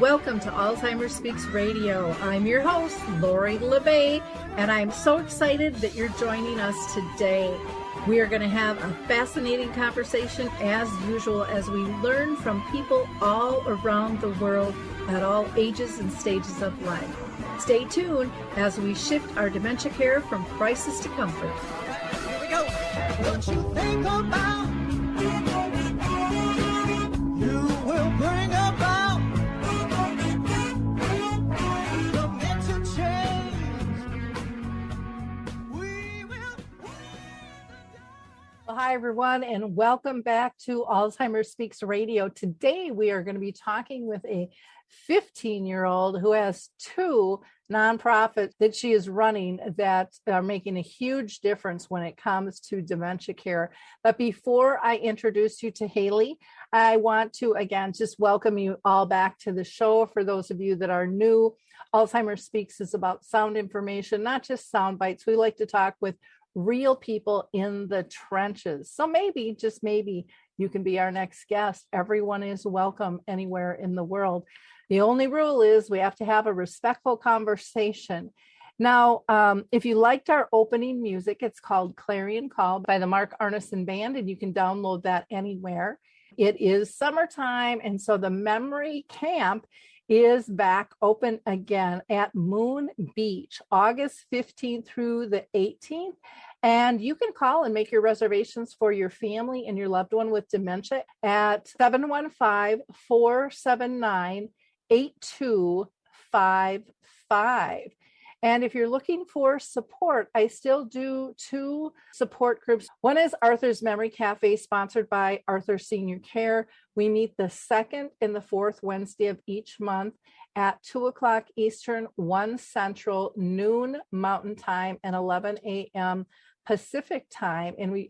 Welcome to Alzheimer Speaks Radio. I'm your host, Lori LeVay, and I'm so excited that you're joining us today. We are going to have a fascinating conversation as usual as we learn from people all around the world at all ages and stages of life. Stay tuned as we shift our dementia care from crisis to comfort. Here we go. What you think about, you will bring about dementia change. We will. Well, hi, everyone, and welcome back to Alzheimer Speaks Radio. Today, we are going to be talking with a 15-year-old who has two nonprofits that she is running that are making a huge difference when it comes to dementia care. But before I introduce you to Hailey, I want to, again, just welcome you all back to the show. For those of you that are new, Alzheimer Speaks is about sound information, not just sound bites. We like to talk with real people in the trenches. So maybe, just maybe, you can be our next guest. Everyone is welcome anywhere in the world. The only rule is we have to have a respectful conversation. Now, if you liked our opening music, it's called Clarion Call by the Mark Arneson Band, and you can download that anywhere. It is summertime, and so the Memory Camp is back open again at Moon Beach, August 15th through the 18th. And you can call and make your reservations for your family and your loved one with dementia at 715-479-8255. And if you're looking for support, I still do two support groups. One is Arthur's Memory Cafe, sponsored by Arthur Senior Care. We meet the second and the fourth Wednesday of each month at 2 o'clock Eastern, 1 Central, noon Mountain Time, and 11 a.m. Pacific Time. And we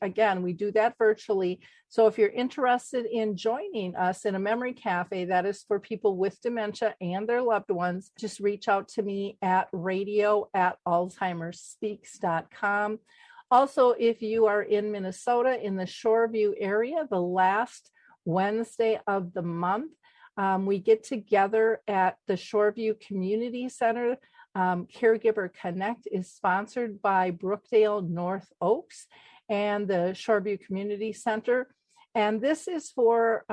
do that virtually. So if you're interested in joining us in a memory cafe that is for people with dementia and their loved ones, just reach out to me at radio@alzheimerspeaks.com. Also, if you are in Minnesota in the Shoreview area, the last Wednesday of the month, we get together at the Shoreview Community Center. Caregiver Connect is sponsored by Brookdale North Oaks and the Shoreview Community Center. And this is for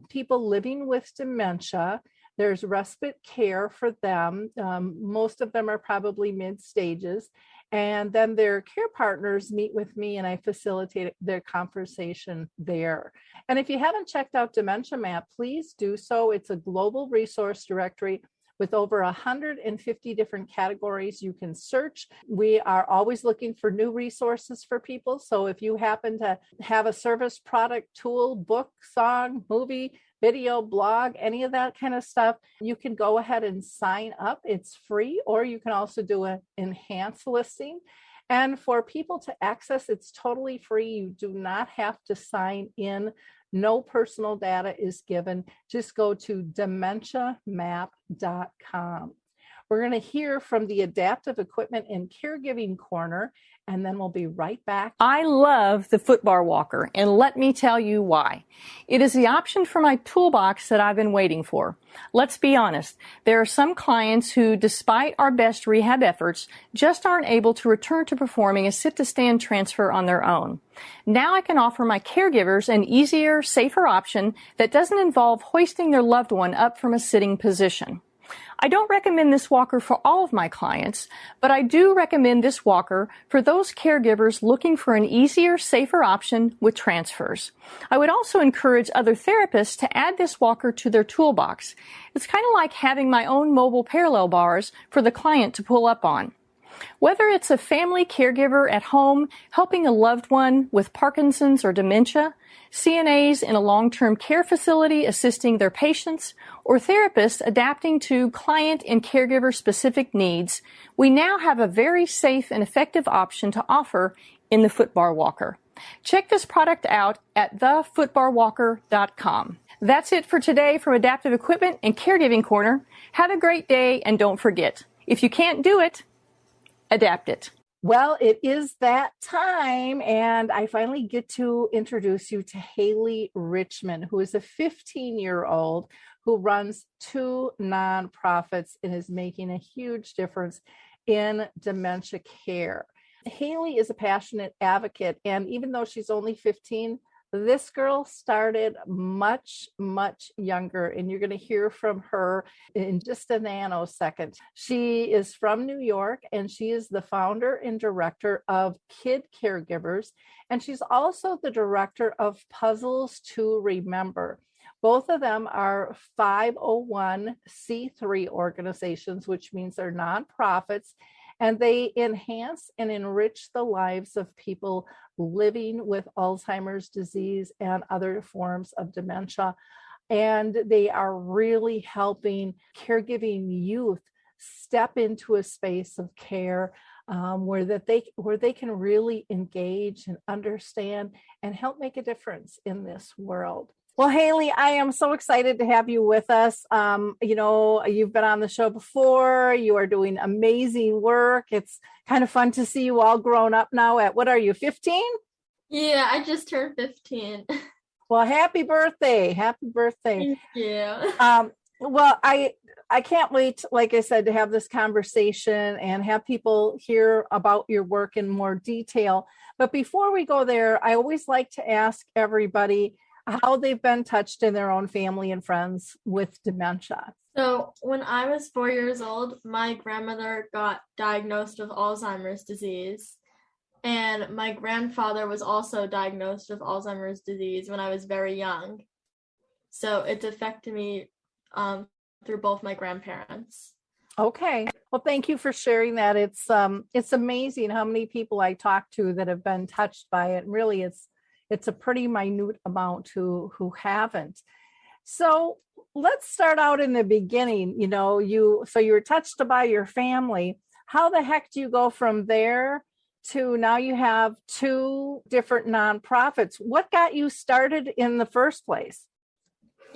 people living with dementia. There's respite care for them. Most of them are probably mid stages. And then their care partners meet with me and I facilitate their conversation there. And if you haven't checked out Dementia Map, please do so. It's a global resource directory with over 150 different categories you can search. We are always looking for new resources for people. So if you happen to have a service, product, tool, book, song, movie, video, blog, any of that kind of stuff, you can go ahead and sign up. It's free, or you can also do an enhanced listing. And for people to access, it's totally free. You do not have to sign in. No personal data is given. Just go to dementiamap.com. We're going to hear from the Adaptive Equipment and Caregiving Corner, and then we'll be right back. I love the footbar walker, and let me tell you why. It is the option for my toolbox that I've been waiting for. Let's be honest, there are some clients who, despite our best rehab efforts, just aren't able to return to performing a sit-to-stand transfer on their own. Now I can offer my caregivers an easier, safer option that doesn't involve hoisting their loved one up from a sitting position. I don't recommend this walker for all of my clients, but I do recommend this walker for those caregivers looking for an easier, safer option with transfers. I would also encourage other therapists to add this walker to their toolbox. It's kind of like having my own mobile parallel bars for the client to pull up on. Whether it's a family caregiver at home helping a loved one with Parkinson's or dementia, CNAs in a long-term care facility assisting their patients, or therapists adapting to client and caregiver-specific needs, we now have a very safe and effective option to offer in the footbar walker. Check this product out at thefootbarwalker.com. That's it for today from Adaptive Equipment and Caregiving Corner. Have a great day, and don't forget, if you can't do it, adapt it. Well, it is that time, and I finally get to introduce you to Hailey Richman, who is a 15-year-old who runs 2 nonprofits and is making a huge difference in dementia care. Hailey is a passionate advocate, and even though she's only 15, this girl started much, much younger, and you're going to hear from her in just a nanosecond. She is from New York, and she is the founder and director of KID Caregivers, and she's also the director of Puzzles to Remember. Both of them are 501c3 organizations, which means they're nonprofits, and they enhance and enrich the lives of people living with Alzheimer's disease and other forms of dementia. And they are really helping caregiving youth step into a space of care where they can really engage and understand and help make a difference in this world. Well, Hailey, I am so excited to have you with us. You've been on the show before. You are doing amazing work. It's kind of fun to see you all grown up now at, what are you, 15? Yeah, I just turned 15. Well, happy birthday. Happy birthday. Thank you. Well, I can't wait, like I said, to have this conversation and have people hear about your work in more detail. But before we go there, I always like to ask everybody how they've been touched in their own family and friends with dementia. So when I was 4 years old, my grandmother got diagnosed with Alzheimer's disease. And my grandfather was also diagnosed with Alzheimer's disease when I was very young. So it's affected me through both my grandparents. Okay. Well, thank you for sharing that. It's amazing how many people I talk to that have been touched by it. And really, it's a pretty minute amount who haven't. So let's start out in the beginning. You were touched by your family. How the heck do you go from there to now you have 2 different nonprofits? What got you started in the first place?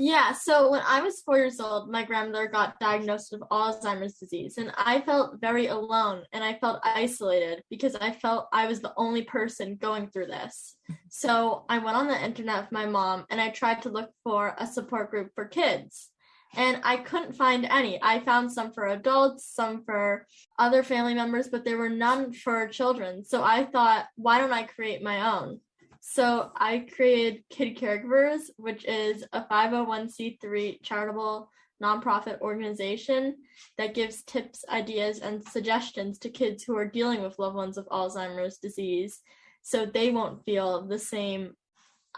Yeah, so when I was 4 years old, my grandmother got diagnosed with Alzheimer's disease, and I felt very alone, and I felt isolated because I felt I was the only person going through this. So I went on the internet with my mom, and I tried to look for a support group for kids, and I couldn't find any. I found some for adults, some for other family members, but there were none for children. So I thought, why don't I create my own? So I created KID Caregivers, which is a 501c3 charitable nonprofit organization that gives tips, ideas, and suggestions to kids who are dealing with loved ones with Alzheimer's disease, so they won't feel the same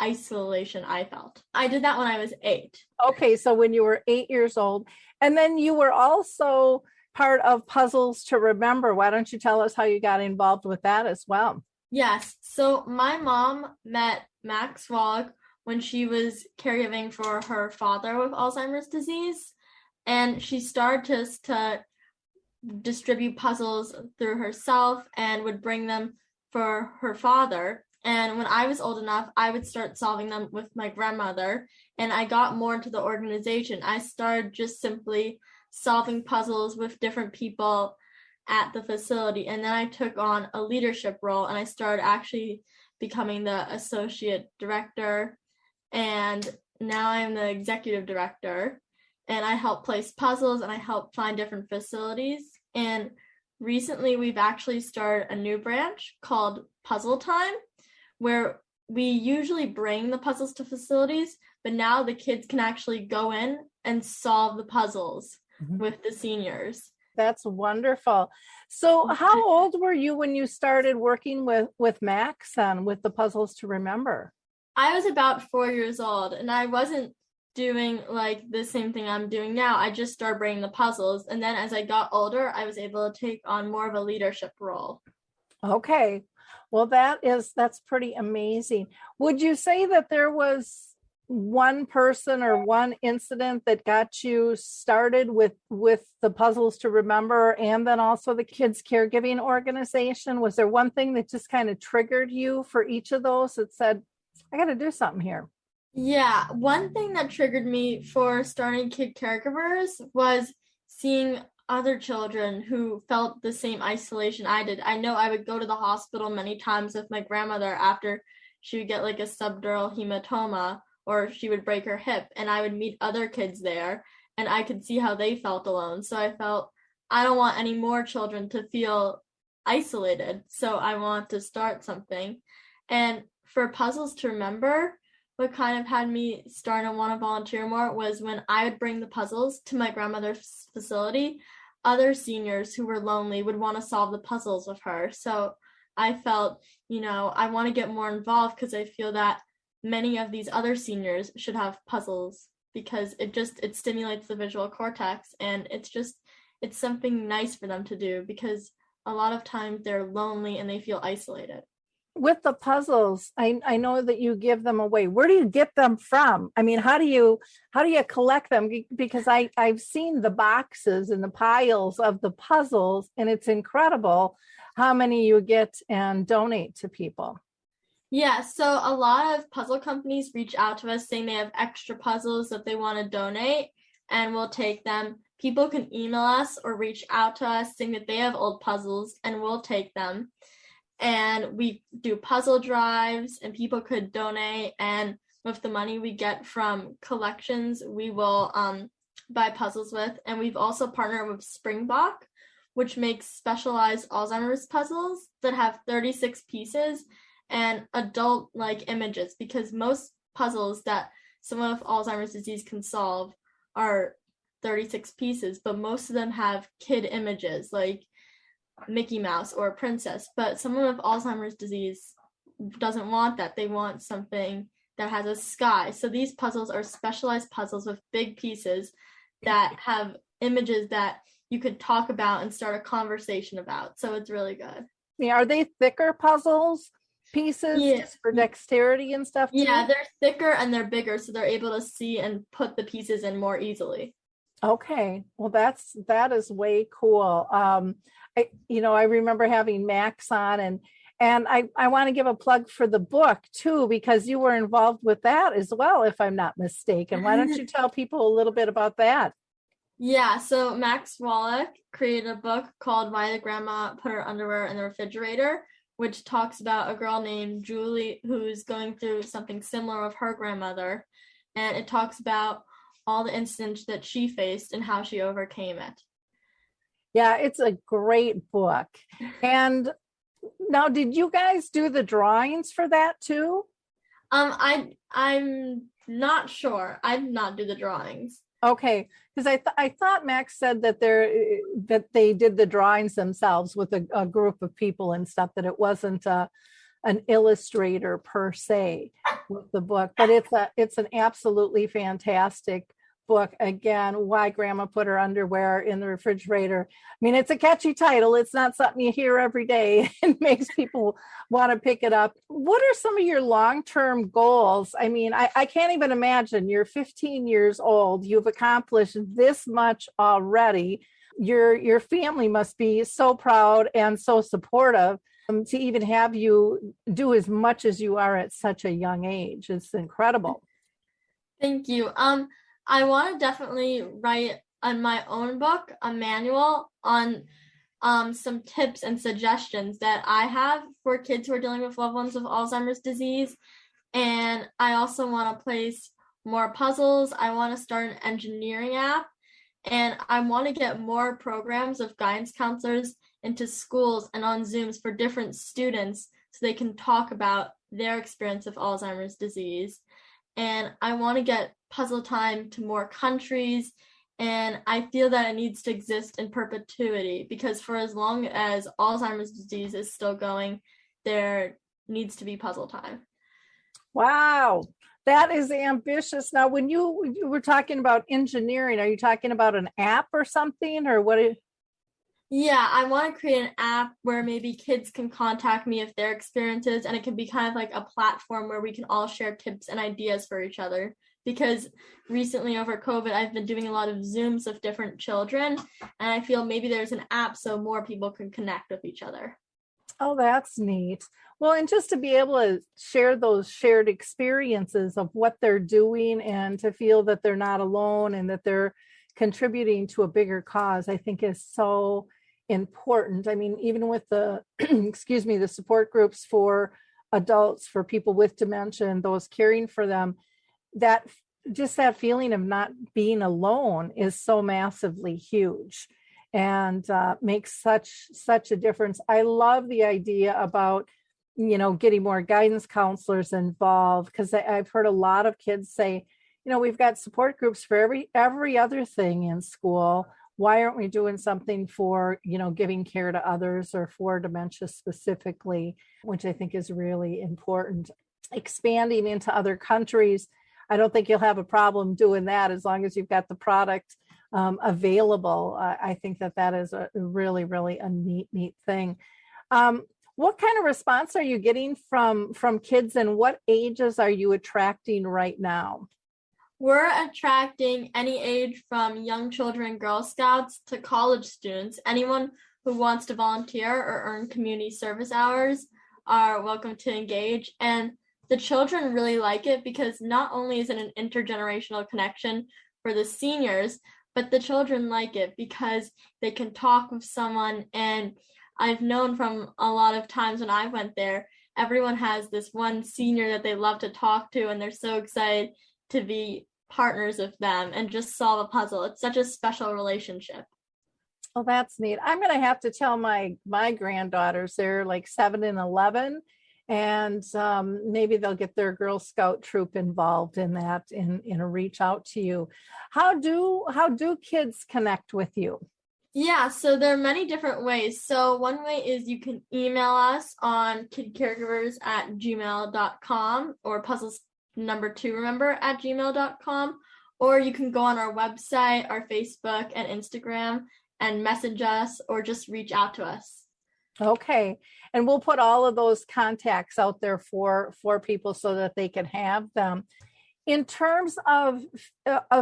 isolation I felt. I did that when I was 8. Okay, so when you were 8 years old, and then you were also part of Puzzles to Remember. Why don't you tell us how you got involved with that as well? Yes. So my mom met Max Wallach when she was caregiving for her father with Alzheimer's disease. And she started to distribute puzzles through herself and would bring them for her father. And when I was old enough, I would start solving them with my grandmother. And I got more into the organization. I started just simply solving puzzles with different people at the facility, and then I took on a leadership role, and I started actually becoming the associate director, and now I'm the executive director, and I help place puzzles, and I help find different facilities. And recently we've actually started a new branch called Puzzle Time, where we usually bring the puzzles to facilities, but now the kids can actually go in and solve the puzzles with the seniors. That's wonderful. So how old were you when you started working with Max and with the Puzzles to Remember? I was about 4 years old, and I wasn't doing like the same thing I'm doing now. I just started bringing the puzzles. And then as I got older, I was able to take on more of a leadership role. Okay. Well, that's pretty amazing. Would you say that there was one person or one incident that got you started with the Puzzles to Remember and then also the Kids Caregiving organization? Was there one thing that just kind of triggered you for each of those that said, I got to do something here? Yeah, one thing that triggered me for starting KID Caregivers was seeing other children who felt the same isolation I did. I know I would go to the hospital many times with my grandmother after she would get like a subdural hematoma or she would break her hip, and I would meet other kids there and I could see how they felt alone. So I felt I don't want any more children to feel isolated. So I want to start something. And for puzzles to remember, what kind of had me start to want to volunteer more was when I would bring the puzzles to my grandmother's facility, other seniors who were lonely would want to solve the puzzles with her. So I felt, I want to get more involved because I feel that many of these other seniors should have puzzles because it stimulates the visual cortex, and it's something nice for them to do because a lot of times they're lonely and they feel isolated. With the puzzles, I know that you give them away. Where do you get them from? I mean, how do you collect them? Because I've seen the boxes and the piles of the puzzles, and it's incredible how many you get and donate to people. Yeah, so a lot of puzzle companies reach out to us saying they have extra puzzles that they want to donate, and we'll take them. People can email us or reach out to us saying that they have old puzzles, and we'll take them. And we do puzzle drives, and people could donate, and with the money we get from collections, we will buy puzzles with. And we've also partnered with Springbok, which makes specialized Alzheimer's puzzles that have 36 pieces and adult-like images, because most puzzles that someone with Alzheimer's disease can solve are 36 pieces, but most of them have kid images like Mickey Mouse or a princess. But someone with Alzheimer's disease doesn't want that. They want something that has a sky. So these puzzles are specialized puzzles with big pieces that have images that you could talk about and start a conversation about. So it's really good. Yeah, are they thicker puzzles pieces just for dexterity and stuff too? Yeah, they're thicker and they're bigger, so they're able to see and put the pieces in more easily. Okay, well that is way cool. I remember having Max on, and I want to give a plug for the book too, because you were involved with that as well, if I'm not mistaken. Why don't you tell people a little bit about that? Yeah, so Max Wallach created a book called Why the Grandma Put Her Underwear in the Refrigerator, which talks about a girl named Julie who's going through something similar with her grandmother. And it talks about all the incidents that she faced and how she overcame it. Yeah, it's a great book. And now, did you guys do the drawings for that too? I'm not sure. I did not do the drawings. Okay, because I thought Max said that they did the drawings themselves with a group of people and stuff, that it wasn't an illustrator per se with the book, but it's an absolutely fantastic book. Again, Why Grandma Put Her Underwear in the Refrigerator. I mean, it's a catchy title. It's not something you hear every day. It makes people want to pick it up. What are some of your long-term goals? I mean, I can't even imagine. You're 15 years old. You've accomplished this much already. Your family must be so proud and so supportive to even have you do as much as you are at such a young age. It's incredible. Thank you. I want to definitely write on my own book, a manual on some tips and suggestions that I have for kids who are dealing with loved ones with Alzheimer's disease. And I also want to place more puzzles. I want to start an engineering app. And I want to get more programs of guidance counselors into schools and on Zooms for different students so they can talk about their experience of Alzheimer's disease. And I want to get puzzle time to more countries, and I feel that it needs to exist in perpetuity, because for as long as Alzheimer's disease is still going, there needs to be puzzle time. Wow, that is ambitious. Now, when you were talking about engineering, are you talking about an app or something, or what? Yeah, I want to create an app where maybe kids can contact me if their experiences, and it can be kind of like a platform where we can all share tips and ideas for each other. Because recently over COVID, I've been doing a lot of Zooms with different children, and I feel maybe there's an app so more people can connect with each other. Oh, that's neat. Well, and just to be able to share those shared experiences of what they're doing and to feel that they're not alone and that they're contributing to a bigger cause, I think is so important. I mean, even with the, the support groups for adults, for people with dementia and those caring for them, that just that feeling of not being alone is so massively huge, and makes such a difference. I love the idea about, getting more guidance counselors involved, because I've heard a lot of kids say, we've got support groups for every other thing in school. Why aren't we doing something for, giving care to others or for dementia specifically, which I think is really important. Expanding into other countries, I don't think you'll have a problem doing that as long as you've got the product available. I think that is a really, really a neat thing. What kind of response are you getting from kids, and what ages are you attracting right now? We're attracting any age from young children, Girl Scouts, to college students. Anyone who wants to volunteer or earn community service hours are welcome to engage. And the children really like it because not only is it an intergenerational connection for the seniors, but the children like it because they can talk with someone. And I've known from a lot of times when I went there, everyone has this one senior that they love to talk to, and they're so excited to be partners with them and just solve a puzzle. It's such a special relationship. Oh, that's neat. I'm going to have to tell my granddaughters, they're like 7 and 11, and maybe they'll get their Girl Scout troop involved in that and reach out to you. How do kids connect with you? Yeah, so there are many different ways. So one way is you can email us on kidcaregivers@gmail.com or puzzles number 2, remember, at gmail.com, or you can go on our website, our Facebook and Instagram and message us or just reach out to us. Okay. And we'll put all of those contacts out there for people so that they can have them. In terms of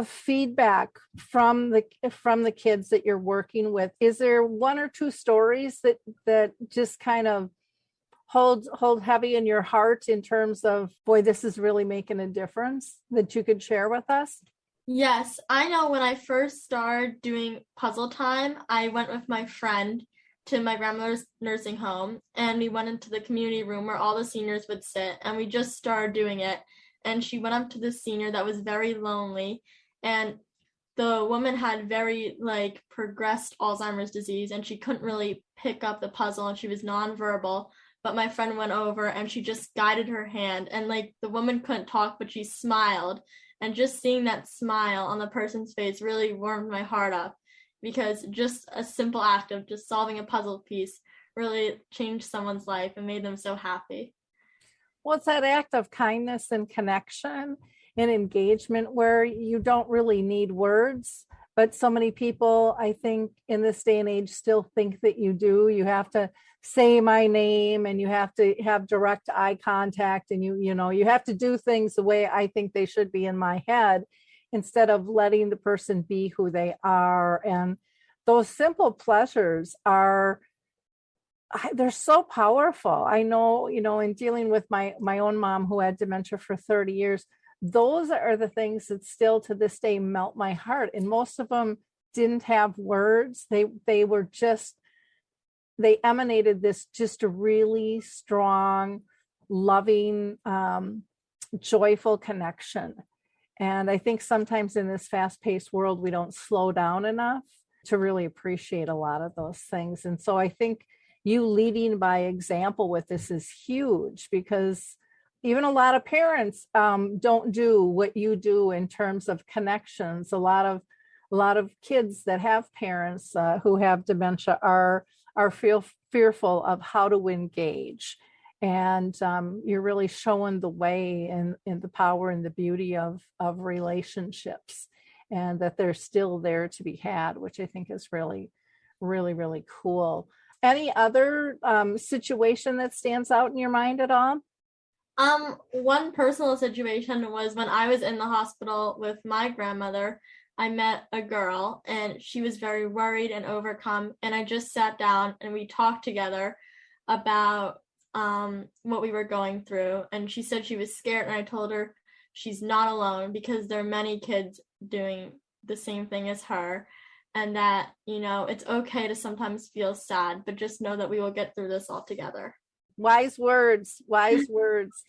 feedback from the kids that you're working with, is there one or two stories that just kind of hold heavy in your heart in terms of, boy, this is really making a difference, that you could share with us? Yes, I know when I first started doing puzzle time, I went with my friend to my grandmother's nursing home, and we went into the community room where all the seniors would sit, and we just started doing it. And she went up to this senior that was very lonely, and the woman had very progressed Alzheimer's disease, and she couldn't really pick up the puzzle, and she was nonverbal. But my friend went over and she just guided her hand, and the woman couldn't talk, but she smiled. And just seeing that smile on the person's face really warmed my heart up, because just a simple act of just solving a puzzle piece really changed someone's life and made them so happy. Well, it's that act of kindness and connection and engagement where you don't really need words, but so many people, I think, in this day and age still think that you do. You have to say my name, and you have to have direct eye contact, and you have to do things the way I think they should be in my head, instead of letting the person be who they are. And those simple pleasures they're so powerful. I know, in dealing with my own mom who had dementia for 30 years, those are the things that still to this day melt my heart. And most of them didn't have words. They were just, they emanated this just a really strong, loving, joyful connection. And I think sometimes in this fast-paced world, we don't slow down enough to really appreciate a lot of those things. And so I think you leading by example with this is huge, because even a lot of parents don't do what you do in terms of connections. A lot of kids that have parents who have dementia are fearful of how to engage. And you're really showing the way and the power and the beauty of relationships, and that they're still there to be had, which I think is really, really, really cool. Any other situation that stands out in your mind at all? One personal situation was when I was in the hospital with my grandmother. I met a girl, and she was very worried and overcome, and I just sat down and we talked together about what we were going through. And she said she was scared, and I told her she's not alone, because there are many kids doing the same thing as her, and that, it's okay to sometimes feel sad, but just know that we will get through this all together. Wise words, wise words.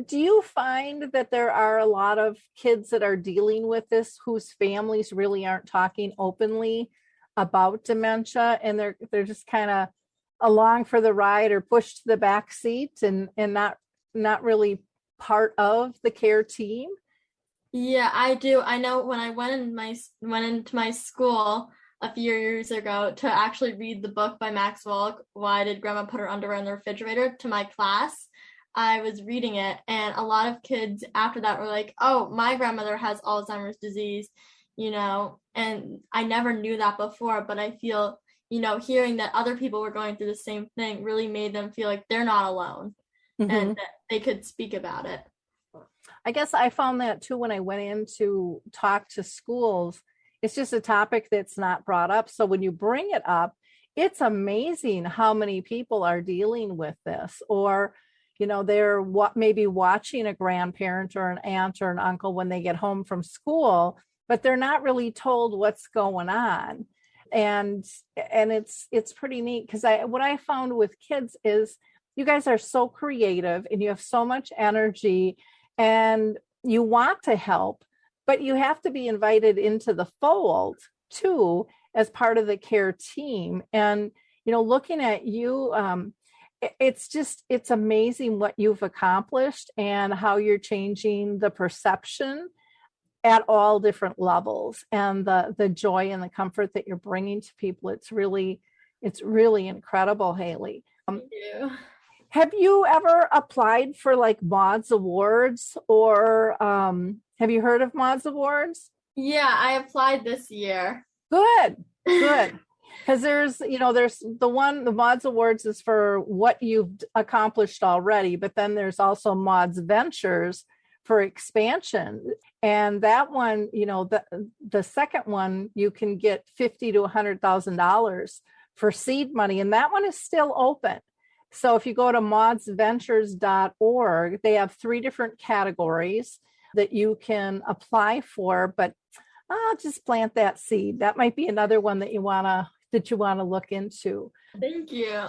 Do you find that there are a lot of kids that are dealing with this whose families really aren't talking openly about dementia, and they're just kind of along for the ride or pushed to the back seat and not really part of the care team? Yeah, I do. I know when I went into my school a few years ago to actually read the book by Max Wallach, Why Did Grandma Put Her Underwear in the Refrigerator, to my class, I was reading it, and a lot of kids after that were like, oh, my grandmother has Alzheimer's disease, and I never knew that before, but I feel, hearing that other people were going through the same thing really made them feel like they're not alone and that they could speak about it. I guess I found that too when I went in to talk to schools. It's just a topic that's not brought up. So when you bring it up, it's amazing how many people are dealing with this, or, they're maybe watching a grandparent or an aunt or an uncle when they get home from school, but they're not really told what's going on. And it's pretty neat, because what I found with kids is you guys are so creative and you have so much energy and you want to help, but you have to be invited into the fold too as part of the care team. And, looking at you, it's amazing what you've accomplished and how you're changing the perception at all different levels, and the joy and the comfort that you're bringing to people. It's really incredible, Hailey. Thank you. Have you ever applied for like Maud's Awards, or have you heard of Maud's Awards? Yeah, I applied this year. Good. Because there's the Maud's Awards is for what you've accomplished already, but then there's also Maud's Ventures for expansion. And that one, the second one, you can get $50,000 to $100,000 for seed money. And that one is still open. So if you go to maudsventures.org, they have 3 different categories that you can apply for, but I'll just plant that seed. That might be another one that you want to look into. Thank you.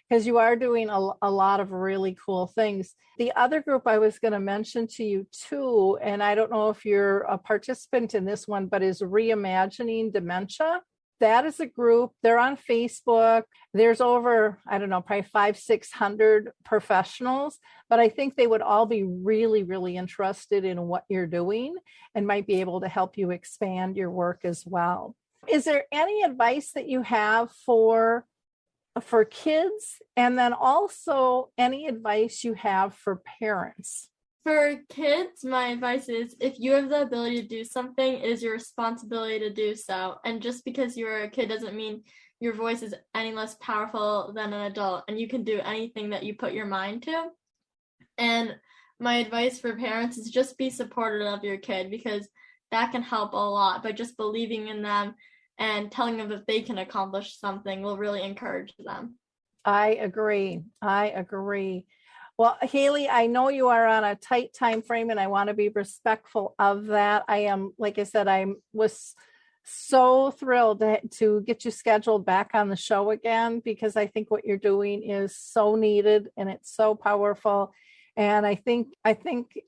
Because you are doing a lot of really cool things. The other group I was going to mention to you too, and I don't know if you're a participant in this one, but is Reimagining Dementia. That is a group. They're on Facebook. There's over, I don't know, probably 500-600 professionals, but I think they would all be really, really interested in what you're doing and might be able to help you expand your work as well. Is there any advice that you have for kids, and then also any advice you have for parents? For kids, my advice is if you have the ability to do something, it is your responsibility to do so. And just because you're a kid doesn't mean your voice is any less powerful than an adult, and you can do anything that you put your mind to. And my advice for parents is just be supportive of your kid, because that can help a lot by just believing in them and telling them that they can accomplish something will really encourage them. I agree. Well, Hailey, I know you are on a tight time frame, and I want to be respectful of that. I am, like I said, I was so thrilled to get you scheduled back on the show again, because I think what you're doing is so needed and it's so powerful. And I think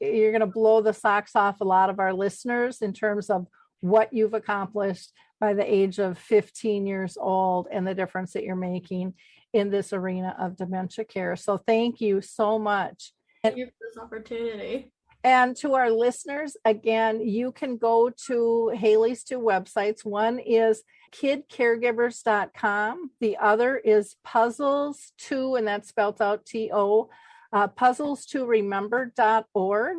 you're going to blow the socks off a lot of our listeners in terms of what you've accomplished by the age of 15 years old and the difference that you're making in this arena of dementia care. So thank you so much. Thank you for this opportunity. And to our listeners, again, you can go to Hailey's 2 websites. One is kidcaregivers.com. The other is puzzles2, and that's spelled out T-O, puzzles2remember.org.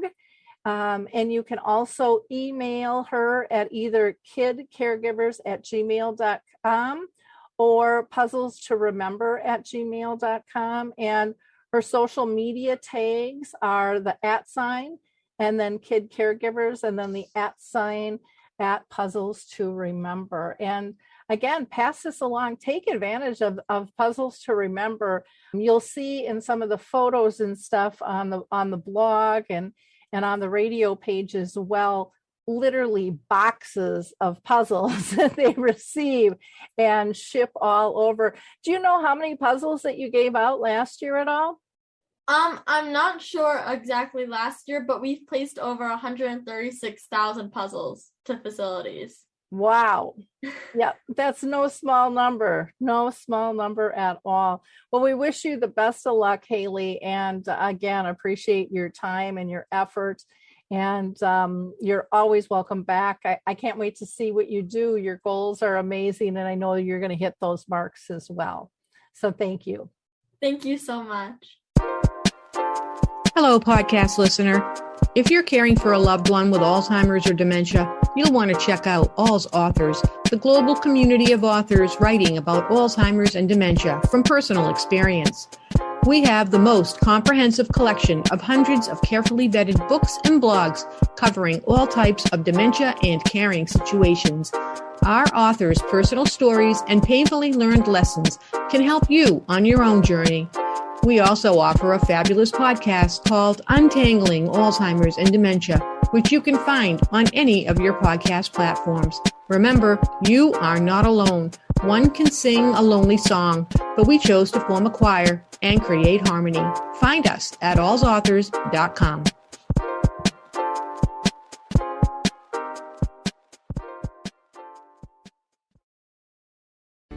And you can also email her at either kidcaregivers@gmail.com or puzzles2remember@gmail.com. And her social media tags are the @ and then Kid Caregivers, and then the @ puzzles2remember. And again, pass this along. Take advantage of Puzzles to Remember. You'll see in some of the photos and stuff on the blog and on the radio page as well, literally boxes of puzzles that they receive and ship all over. Do you know how many puzzles that you gave out last year at all? I'm not sure exactly last year, but we've placed over 136,000 puzzles to facilities. Wow. Yeah, that's no small number. No small number at all. Well, we wish you the best of luck, Hailey. And again, appreciate your time and your effort. And you're always welcome back. I can't wait to see what you do. Your goals are amazing. And I know you're going to hit those marks as well. So thank you. Thank you so much. Hello, podcast listener. If you're caring for a loved one with Alzheimer's or dementia, you'll want to check out All's Authors, the global community of authors writing about Alzheimer's and dementia from personal experience. We have the most comprehensive collection of hundreds of carefully vetted books and blogs covering all types of dementia and caring situations. Our authors' personal stories and painfully learned lessons can help you on your own journey. We also offer a fabulous podcast called Untangling Alzheimer's and Dementia, which you can find on any of your podcast platforms. Remember, you are not alone. One can sing a lonely song, but we chose to form a choir and create harmony. Find us at allsauthors.com.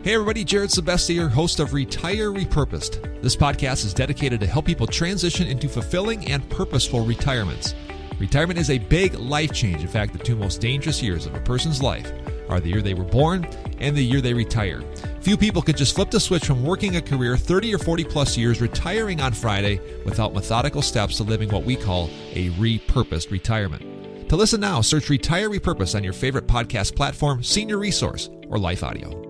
Hey everybody, Jared Sebesti here, host of Retire Repurposed. This podcast is dedicated to help people transition into fulfilling and purposeful retirements. Retirement is a big life change. In fact, the two most dangerous years of a person's life are the year they were born and the year they retire. Few people could just flip the switch from working a career 30 or 40 plus years, retiring on Friday without methodical steps to living what we call a repurposed retirement. To listen now, search Retire Repurposed on your favorite podcast platform, Senior Resource, or Life Audio.